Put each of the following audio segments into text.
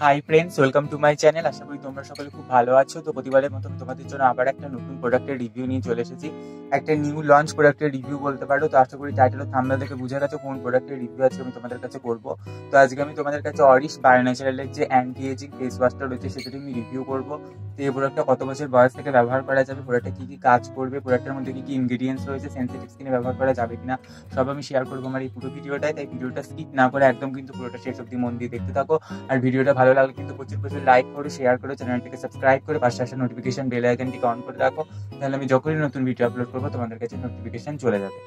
High friends, welcome to my channel. আশা করি তোমরা সকলে খুব ভালো আছো। তো প্রতিবারের মতো আমি তোমাদের জন্য আবার একটা নতুন প্রোডাক্টের রিভিউ নিয়ে চলে এসেছি। একটা নিউ লঞ্চ প্রোডাক্টের রিভিউ বলতে পারো। তো আশা করি টাইটেল ও থাম্বনেল দেখে বুঝে গেছো কোন প্রোডাক্টের রিভিউ আজকে আমি তোমাদের কাছে করবো। তো আজকে আমি তোমাদের কাছে অরিশ বায়োন্যাচারালের যে অ্যান্টি এজিং ফেস ওয়াশটা রয়েছে সেটা আমি রিভিউ করবো। তো এই প্রোডাক্টটা কত বছর বয়স থেকে ব্যবহার করা যাবে, প্রোডাক্টটা কী কী কাজ করবে, প্রোডাক্টের মধ্যে কী কী ইনগ্রিডিয়েন্টস রয়েছে, সেন্সিটিভ স্কিনে ব্যবহার করা যাবে কিনা, সব আমি শেয়ার করবো আমার এই পুরো ভিডিওটায়। তাই ভিডিওটা স্কিপ না করে একদম কিন্তু পুরোটা শেষ অব্দি মন দিয়ে দেখতে থাকো। আর ভিডিওটা ভালো লাগলে কিন্তু প্রচুর লাইক করো, শেয়ার করো, চ্যানেলটিকে সাবস্ক্রাইব করে পাশে আসা নোটিফিকেশন বেল আইকনটিকে অন করে রাখো। তাহলে আমি যখনই নতুন ভিডিও আপলোড করবো তোমাদের কাছে নোটিফিকেশন চলে যাবে।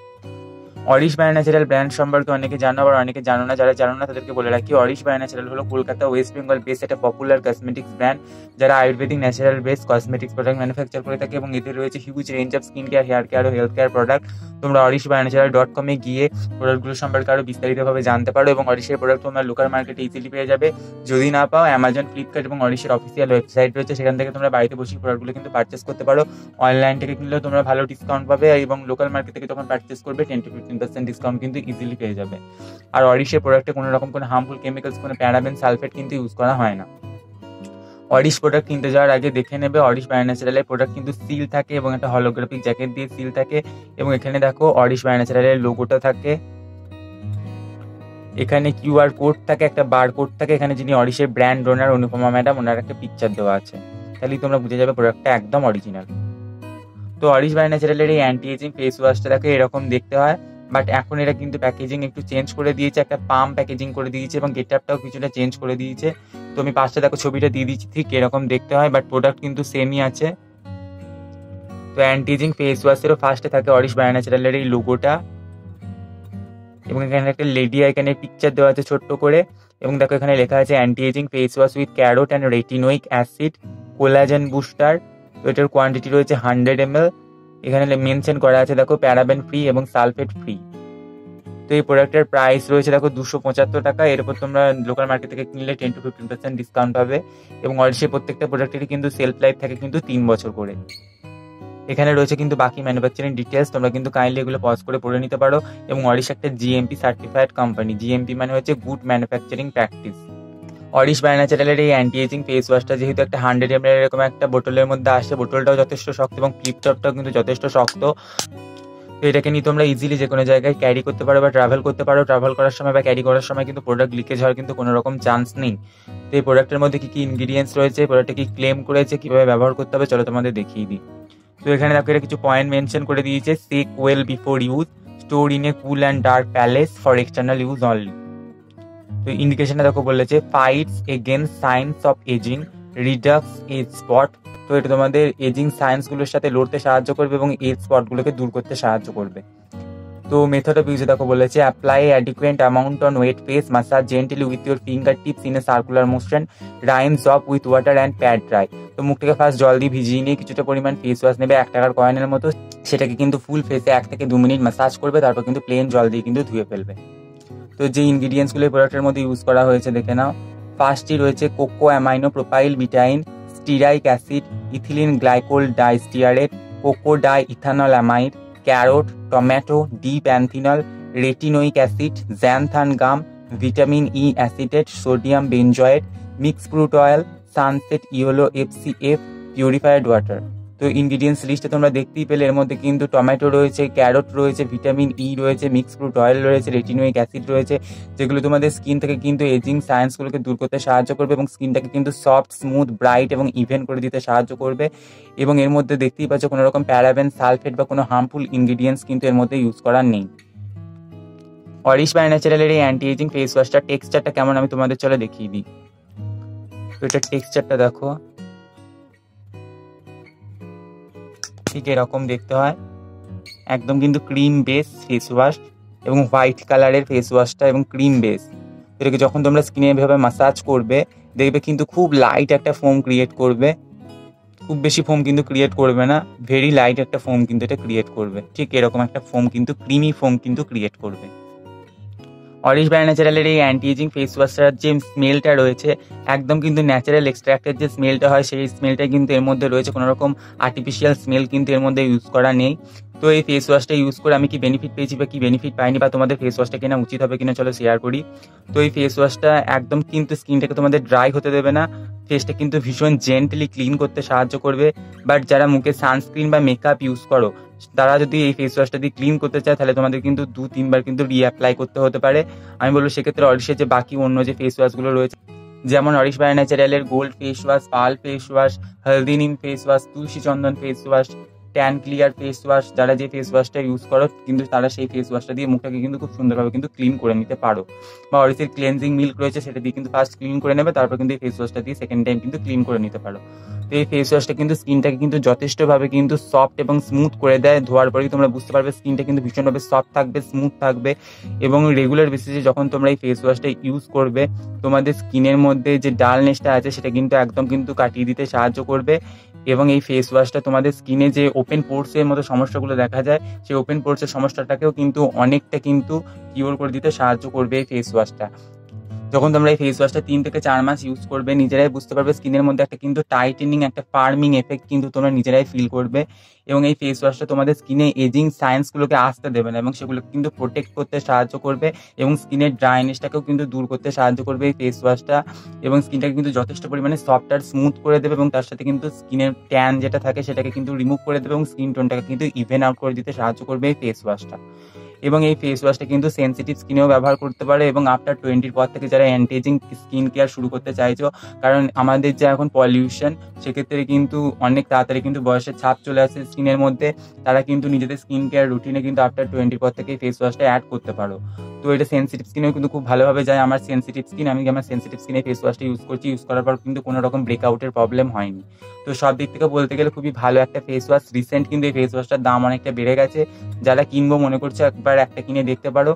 অরিশ বায়োন্যাচারাল ব্র্যান্ড সম্পর্কে অনেকে জানো, আবার অনেকে জানো না। যারা জানো না তাদেরকে বলে রাখি, অরিশ বায়োন্যাচারাল হলো কলকাতা ওয়েস্ট বেঙ্গল বেস একটা পপুলার কসমেটিক্স ব্র্যান্ড, যারা ayurvedic natural based cosmetics product manufacture করে থাকে এবং এদের রয়েছে huge range of skin care, hair care ও হেলথ কেয়ার প্রোডাক্ট। তোমরা orishbionacharal.com গিয়ে প্রোডাক্টগুলো সম্পর্কে আরও বিস্তারিতভাবে জানতে পারো এবং অরিশের প্রোডাক্ট তোমরা লোকাল মার্কেটে ইজিলি পেয়ে যাবে। যদি না পাও, অ্যামাজন, ফ্লিপকার্ট এবং অরিশের অফিসিয়াল ওয়েবসাইট রয়েছে, সেখান থেকে তোমরা বাড়িতে বসে প্রোডাক্টগুলো কিন্তু পারচেস করতে পারো। অনলাইন থেকে কিনলেও তোমরা ভালো ডিসকাউন্ট পাবে এবং লোকাল মার্কেট থেকে যখন পারচেস করবে 10 to 15% ডিসকাউন্ট কিন্তু ইজিলি পেয়ে যাবে। আর অরিশের প্রোডাক্টে কোনো রকম কোনো হার্মফুল কেমিক্যালস, কোনো প্যারাবেন, সালফেট কিন্তু ইউজ করা হয় না। অরিশ প্রোডাক্ট কিনতে যাওয়ার আগে দেখে নেবে অরিশ বায়োন্যাচারালের প্রোডাক্ট কিন্তু সিল থাকে এবং একটা হলোগ্রাফিক জ্যাকেট দিয়ে সিল থাকে এবং এখানে দেখো অরিশ বায়োন্যাচারালের লোগোটা থাকে, এখানে কিউআর কোড থাকে, একটা বার কোড থাকে, এখানে যিনি অরিশের ব্র্যান্ড ওনার অনুপমা ম্যাডাম, ওনার একটা পিকচার দেওয়া আছে, তাহলেই তোমরা বুঝে যাবে প্রোডাক্টটা একদম অরিজিনাল। তো অরিশ বায়োন্যাচারালের এই অ্যান্টি এজিং ফেস ওয়াশটা দেখো এরকম দেখতে হয়, বাট এখন এটা কিন্তু প্যাকেজিং একটু চেঞ্জ করে দিয়েছে, একটা পাম প্যাকেজিং করে দিয়েছে এবং গেটআপটাও কিছুটা চেঞ্জ করে দিয়েছে। তো আমি পাশে দেখো ছবিটা দিয়ে দিচ্ছি, ঠিক এরকম দেখতে হয়, বাট প্রোডাক্ট কিন্তু সেমই আছে। তো অ্যান্টি এজিং ফেস ওয়াশেরও ফার্স্টে থাকে অরিশ বায়োন্যাচারালের এই লোগোটা এবং এখানে একটা লেডি আইকনের পিকচার দেওয়া আছে ছোট্ট করে এবং দেখো এখানে লেখা আছে anti ageing face wash with carrot and retinoic acid collagen booster. তো এটার কোয়ান্টিটি রয়েছে 100 ml। এখানে মেনশন করা আছে দেখো প্যারাবেন ফ্রি এবং সালফেট ফ্রি। তো এই প্রোডাক্টের প্রাইস রয়েছে দেখো 275 টাকা। এর উপর তোমরা লোকাল মার্কেট থেকে কিনলে 10 to 15% ডিসকাউন্ট পাবে এবং অরিশের প্রত্যেকটা প্রোডাক্টেরই কিন্তু সেলফ লাইফ থাকে কিন্তু 3 বছর করে। এখানে রয়েছে কিন্তু বাকি ম্যানুফ্যাকচারিং ডিটেলস, তোমরা কিন্তু কাইন্ডলি এগুলো পজ করে পড়ে নিতে পারো। এবং অরিশ একটা জিএমপি সার্টিফাইড কোম্পানি, জিএমপি মানে হচ্ছে গুড ম্যানুফ্যাকচারিং প্র্যাকটিস। অরিশ বায়োন্যাচারালের এই অ্যান্টি এজিং ফেস ওয়াশটা যেহেতু একটা 100 ml এরকম একটা বোতলের মধ্যে আসে, বোতলটাও যথেষ্ট শক্ত এবং ফ্লিপটপটাও কিন্তু যথেষ্ট শক্ত। তো এটাকে নিয়ে তোমরা ইজিলি যে কোনো জায়গায় ক্যারি করতে পারো বা ট্রাভেল করতে পারো। ট্রাভেল করার সময় বা ক্যারি করার সময় কিন্তু প্রোডাক্ট লিকেজ হওয়ার কিন্তু কোনো রকম চান্স নেই। তো এই প্রোডাক্টের মধ্যে কী কী ইনগ্রিডিয়েন্টস রয়েছে, প্রোডাক্টটা কি ক্লেম করেছে, কীভাবে ব্যবহার করতে হবে, চলো তোমাদের দেখিয়ে দিই। তো এখানে দেখো এটা কিছু পয়েন্ট মেনশন করে দিয়েছে। Shake well before use, store in a cool and dark place for external use only. তো ইন্ডিকেশনটা দেখো বলেছে fights against signs of ageing, reduces age spot. তো এটা তোমাদের এজিং সায়েন্সগুলোর সাথে লড়তে সাহায্য করবে এবং এজ স্পটগুলোকে দূর করতে সাহায্য করবে। তো মেথড অফ ইউজে দেখো বলেছে apply adequate amount on wet face, massage gently with your finger tips in a circular motion, rinse off with water and pat dry. তো মুখটাকে ফার্স্ট জল দিয়ে ভিজিয়ে নিয়ে কিছুটা পরিমাণ ফেস ওয়াশ নেবে 1 টাকার কয়েনের মতো, সেটাকে কিন্তু ফুল ফেসে 1 থেকে 2 মিনিট ম্যাসাজ করবে, তারপর কিন্তু প্লেন জল দিয়ে কিন্তু ধুয়ে ফেলবে। তো যে ইনগ্রিডিয়েন্টসগুলো এই প্রোডাক্টের মধ্যে ইউজ করা হয়েছে দেখে নাও। ফার্স্টই রয়েছে coco amino propyl betaine, stearic acid, ethylene glycol distearate, coco di ethanol amide, carrot, tomato, D panthenol, retinoic acid, xanthan gum, vitamin E acetate, sodium benzoate, mix fruit oil, sunset yellow FCF, purified water. তো ingredients লিস্টে তোমরা দেখতেই পেলে এর মধ্যে কিন্তু tomato রয়েছে, carrot রয়েছে, ভিটামিন ই রয়েছে, মিক্স ফ্রুট অয়েল রয়েছে, রেটিনোইক অ্যাসিড রয়েছে, যেগুলো তোমাদের স্কিন থেকে কিন্তু এজিং সায়েন্সগুলোকে দূর করতে সাহায্য করবে এবং স্কিনটাকে কিন্তু সফট, স্মুথ, ব্রাইট এবং ইভেন করে দিতে সাহায্য করবে। এবং এর মধ্যে দেখতেই পাচ্ছ কোনো রকম প্যারাবেন, সালফেট বা কোনো হার্মফুল ইনগ্রিডিয়েন্টস কিন্তু এর মধ্যে ইউজ করার নেই। অরিশ বায়োন্যাচারালের এই অ্যান্টি এজিং ফেস ওয়াশটা টেক্সচারটা কেমন আমি তোমাদের চলে দেখিয়ে দিই। তো এটার টেক্সচারটা দেখো ঠিক এরকম দেখতে হয়, একদম কিন্তু ক্রিম বেস ফেস ওয়াশ এবং হোয়াইট কালারের ফেস ওয়াশটা এবং ক্রিম বেস। এটাকে যখন তোমরা স্কিনে এভাবে ম্যাসাজ করবে দেখবে কিন্তু খুব লাইট একটা ফোম ক্রিয়েট করবে, খুব বেশি ফোম কিন্তু ক্রিয়েট করবে না, ভেরি লাইট একটা ফোম কিন্তু এটা ক্রিয়েট করবে, ঠিক এরকম একটা ফোম কিন্তু ক্রিমি ফোম কিন্তু ক্রিয়েট করবে। অরিশ বায়োন্যাচারালের এই অ্যান্টি এজিং ফেস ওয়াশটার যে স্মেলটা রয়েছে একদম কিন্তু ন্যাচারাল এক্সট্রাক্টের যে স্মেলটা হয় সেই স্মেলটা কিন্তু এর মধ্যে রয়েছে, কোনো রকম আর্টিফিশিয়াল স্মেল কিন্তু এর মধ্যে ইউজ করা নেই। তো এই ফেস ওয়াশটা ইউজ করে আমি কি বেনিফিট পেয়েছি বা কি বেনিফিট পাইনি, বা তোমাদের ফেস ওয়াশটা কেনা উচিত হবে কিনা, চলো শেয়ার করি। তো এই ফেস ওয়াশটা একদম কিন্তু স্কিনটাকে তোমাদের ড্রাই হতে দেবে না, ফেসটা কিন্তু ভীষণ জেন্টলি ক্লিন করতে সাহায্য করবে। বাট যারা মুখে সানস্ক্রিন বা মেকআপ ইউজ করো, তারা যদি এই ফেস ওয়াশটা দিয়ে ক্লিন করতে চায়, তাহলে তোমাদের কিন্তু 2-3 বার কিন্তু রিঅ্যাপ্লাই করতে হতে পারে। আমি বলবো সেক্ষেত্রে অরিশের যে বাকি অন্য যে ফেস ওয়াশগুলো রয়েছে, যেমন অরিশ বাই ন্যাচারালের gold face wash, pearl face wash, haldi neem face wash, tulsi chandan face wash, tan clear face wash, যারা যে ফেস ওয়াশটা ইউজ করো কিন্তু তারা সেই ফেস ওয়াশটা দিয়ে মুখটাকে কিন্তু খুব সুন্দরভাবে কিন্তু ক্লিন করে নিতে পারো। বা অরিশের ক্লিনজিং মিল্ক রয়েছে, সেটা দিয়ে কিন্তু ফার্স্ট ক্লিন করে নেবে, তারপর কিন্তু এই ফেস ওয়াশটা দিয়ে সেকেন্ড টাইম কিন্তু ক্লিন করে নিতে পারো। তো এই ফেস ওয়াশটা কিন্তু স্কিনটাকে কিন্তু যথেষ্টভাবে কিন্তু সফট এবং স্মুথ করে দেয়। ধোয়ার পরেই তোমরা বুঝতে পারবে স্কিনটা কিন্তু ভীষণভাবে সফট থাকবে, স্মুথ থাকবে। এবং রেগুলার বেসিসে যখন তোমরা এই ফেস ওয়াশটা ইউজ করবে, তোমাদের স্কিনের মধ্যে যে ডালনেসটা আছে সেটা কিন্তু একদম কিন্তু কাটিয়ে দিতে সাহায্য করবে। এবং এই ফেস ওয়াশটা তোমাদের স্কিনে যে ওপেন পোর্সের মতো সমস্যাগুলো দেখা যায়, সেই ওপেন পোর্সের সমস্যাটাকেও কিন্তু অনেকটা কিন্তু কিওর করে দিতে সাহায্য করবে এই ফেস ওয়াশটা। যখন তোমরা এই ফেস ওয়াশটা 3 থেকে 4 মাস ইউজ করবে, নিজেরাই বুঝতে পারবে স্কিনের মধ্যে একটা কিন্তু টাইটেনিং, একটা ফার্মিং এফেক্ট কিন্তু তোমরা নিজেরাই ফিল করবে। এবং এই ফেস ওয়াশটা তোমাদের স্কিনে এজিং সায়েন্সগুলোকে আসতে দেবে না, এবং সেগুলোকে কিন্তু প্রোটেক্ট করতে সাহায্য করবে, এবং স্কিনের ড্রাইনেসটাকেও কিন্তু দূর করতে সাহায্য করবে এই ফেস ওয়াশটা। এবং স্কিনটাকে কিন্তু যথেষ্ট পরিমাণে সফট আর স্মুথ করে দেবে, এবং তার সাথে কিন্তু স্কিনের ট্যান যেটা থাকে সেটাকে কিন্তু রিমুভ করে দেবে, এবং স্কিন টোনটাকে কিন্তু ইভেন আউট করে দিতে সাহায্য করবে এই ফেস ওয়াশটা। এবং এই ফেস ওয়াশটা কিন্তু সেন্সিটিভ স্কিনেও ব্যবহার করতে পারে, এবং আফটার 20-র পর থেকে যারা অ্যান্টি এজিং স্কিন কেয়ার শুরু করতে চাইছো, কারণ আমাদের যে এখন পলিউশন, সেক্ষেত্রে কিন্তু অনেক তাড়াতাড়ি কিন্তু বয়সের ছাপ চলে আসে স্কিনের মধ্যে, তারা কিন্তু নিজেদের স্কিন কেয়ার রুটিনে কিন্তু আফটার 20-র পর থেকে ফেস ওয়াশটা অ্যাড করতে পারো। তো এটা সেন্সিটিভ স্কিনেও কিন্তু খুব ভালোভাবে যায়। আমার সেন্সিটিভ স্কিন, আমি আমার সেন্সিটিভ স্কিনে ফেস ওয়াশটা ইউজ করছি, ইউজ করার পর কিন্তু কোনো রকম ব্রেকআউটের প্রবলেম হয়নি। তো সব দিক থেকে বলতে গেলে খুবই ভালো একটা ফেস ওয়াশ। রিসেন্ট কিন্তু এই ফেস ওয়াশটার দাম অনেকটা বেড়ে গেছে, যারা কিনবো মনে করছে একবার একটা কিনে দেখতে পারো।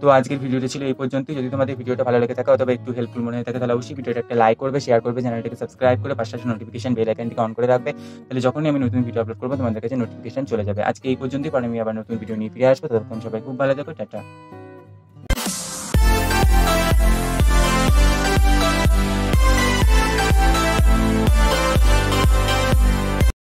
তো আজকের ভিডিওটা ছিল এই পর্যন্তই। যদি তোমাদের ভিডিওটা ভালো লেগে থাকে অথবা একটু হেল্পফুল মনে হয়ে থাকে, তাহলে অবশ্যই ভিডিওটা একটা লাইক করবে, শেয়ার করবে, চ্যানেলটাকে সাবস্ক্রাইব করে পাশে নোটিফিকেশন বেল আইকনটিকে অন করে রাখবে। তাহলে যখনই আমি নতুন ভিডিও আপলোড করবো তোমাদের কাছে নোটিফিকেশন চলে যাবে। আজকে এই পর্যন্তই, পরে আমি আবার নতুন ভিডিও নিয়ে ফিরে আসবো। ততক্ষণ সবাই খুব ভালো থাকো, টাটা।